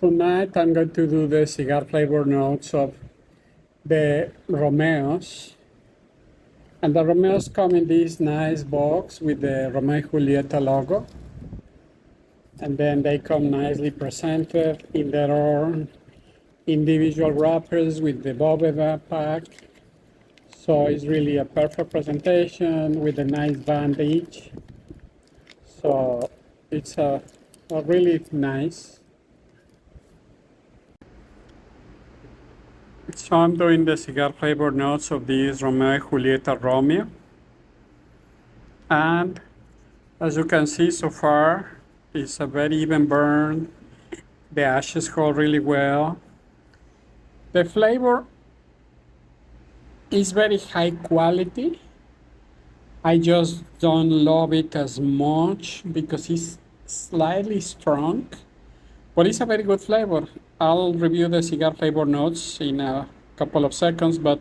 Tonight I'm going to do the cigar flavor notes of the Romeos. And the Romeos come in this nice box with the Romeo and Julieta logo. And then they come nicely presented in their own individual wrappers with the Boveda pack. So it's really a perfect presentation with a nice band each. So it's a really nice. So I'm doing the cigar flavor notes of this Romeo and Julieta Romeo. And as you can see so far, it's a very even burn. The ashes hold really well. The flavor is very high quality. I just don't love it as much because it's slightly strong, but it's a very good flavor. I'll review the cigar flavor notes in a couple of seconds, but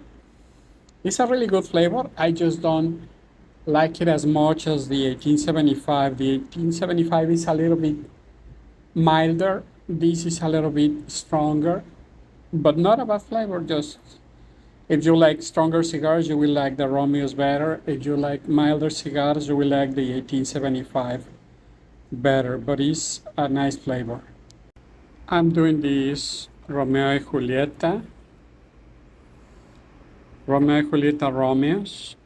it's a really good flavor. I just don't like it as much as the 1875. The 1875 is a little bit milder. This is a little bit stronger, but not a bad flavor. Just if you like stronger cigars, you will like the Romeos better. If you like milder cigars, you will like the 1875 better, but it's a nice flavor. I'm doing this Romeo and Julieta. Romeo and Julieta Romeos.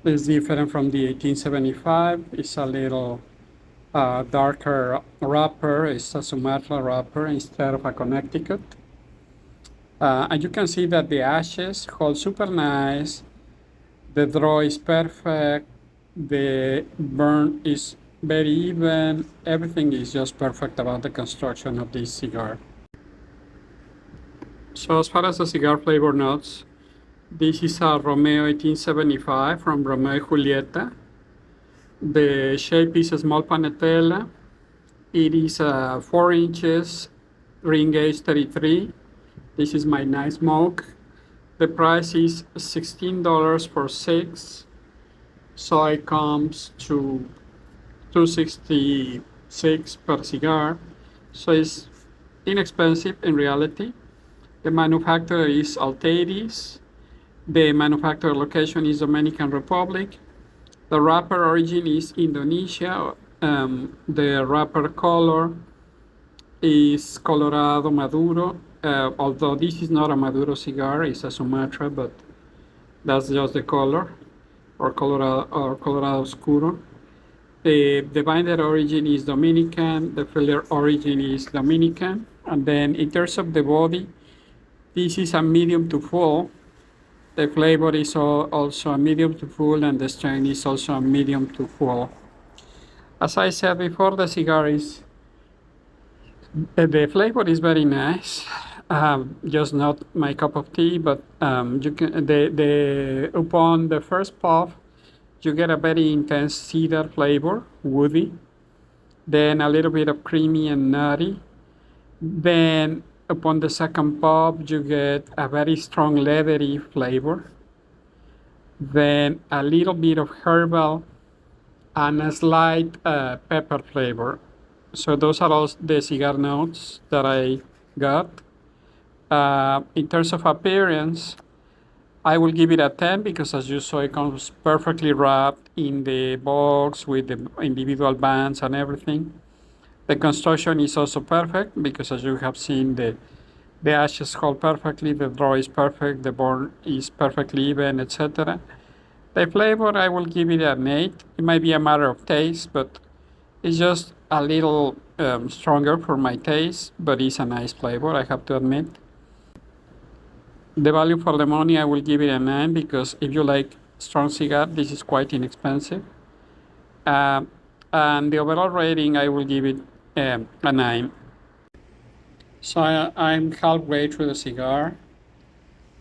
It's different from the 1875. It's a little darker wrapper. It's a Sumatra wrapper instead of a Connecticut. And you can see that the ashes hold super nice. The draw is perfect. The burn is very even. Everything is just perfect about the construction of this cigar. So as far as the cigar flavor notes, this is a Romeo 1875 from Romeo and Julieta. The shape is a small panetela. It is 4 inches, ring gauge 33. This is my nice smoke. The price is $16 for 6. So it comes to $2.66 per cigar. So it's inexpensive in reality. The manufacturer is Altadis. The manufacturer location is Dominican Republic. The wrapper origin is Indonesia. The wrapper color is Colorado Maduro. Although this is not a Maduro cigar, it's a Sumatra, but that's just the color, or Colorado Oscuro. The binder origin is Dominican. The filler origin is Dominican. And then in terms of the body, this is a medium to full. The flavor is also a medium to full, and the strain is also a medium to full. As I said before, the cigar is, the flavor is very nice. Just not my cup of tea, but you can, upon the first puff, you get a very intense cedar flavor, woody, then a little bit of creamy and nutty. Then upon the second puff, you get a very strong leathery flavor. Then a little bit of herbal and a slight pepper flavor. So those are all the cigar notes that I got. In terms of appearance, I will give it a 10 because, as you saw, it comes perfectly wrapped in the box with the individual bands and everything. The construction is also perfect because, as you have seen, the ashes hold perfectly, the draw is perfect, the burn is perfectly even, etc. The flavor, I will give it an 8. It might be a matter of taste, but it's just a little stronger for my taste, but it's a nice flavor, I have to admit. The value for the money, I will give it a 9 because if you like strong cigar, this is quite inexpensive. And the overall rating, I will give it a 9. So I'm halfway through the cigar,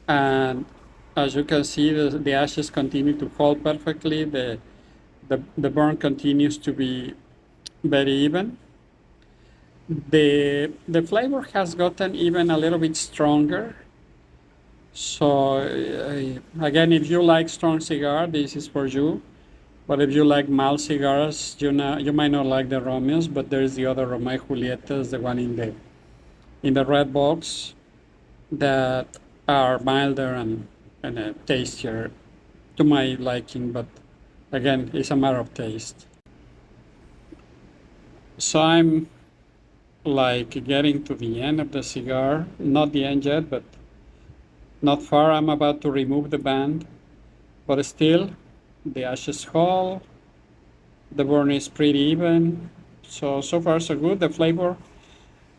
and as you can see, the ashes continue to fall perfectly. The burn continues to be very even. The flavor has gotten even a little bit stronger. So again, if you like strong cigar, this is for you. But if you like mild cigars, you might not like the Romeos, but there's the other Romeo Julietas, the one in the red box, that are milder and tastier to my liking. But again, it's a matter of taste. So I'm like getting to the end of the cigar, not the end yet, but not far. I'm about to remove the band, but still, the ash is whole. The burn is pretty even. So far so good. The flavor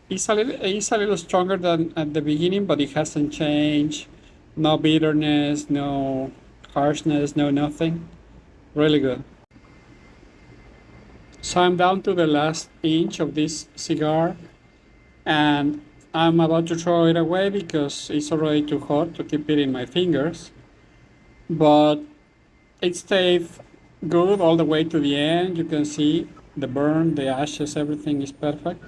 is a little stronger than at the beginning, but it hasn't changed. No bitterness, no harshness, no nothing. Really good. So I'm down to the last inch of this cigar, and I'm about to throw it away because it's already too hot to keep it in my fingers. But it stayed good all the way to the end. You can see the burn, the ashes, everything is perfect.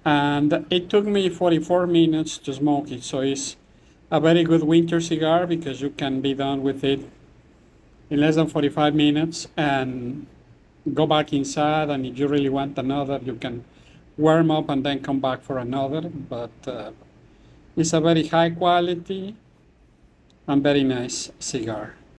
And it took me 44 minutes to smoke it, so it's a very good winter cigar because you can be done with it in less than 45 minutes and go back inside, and if you really want another, you can warm up and then come back for another. But it's a very high quality and very nice cigar.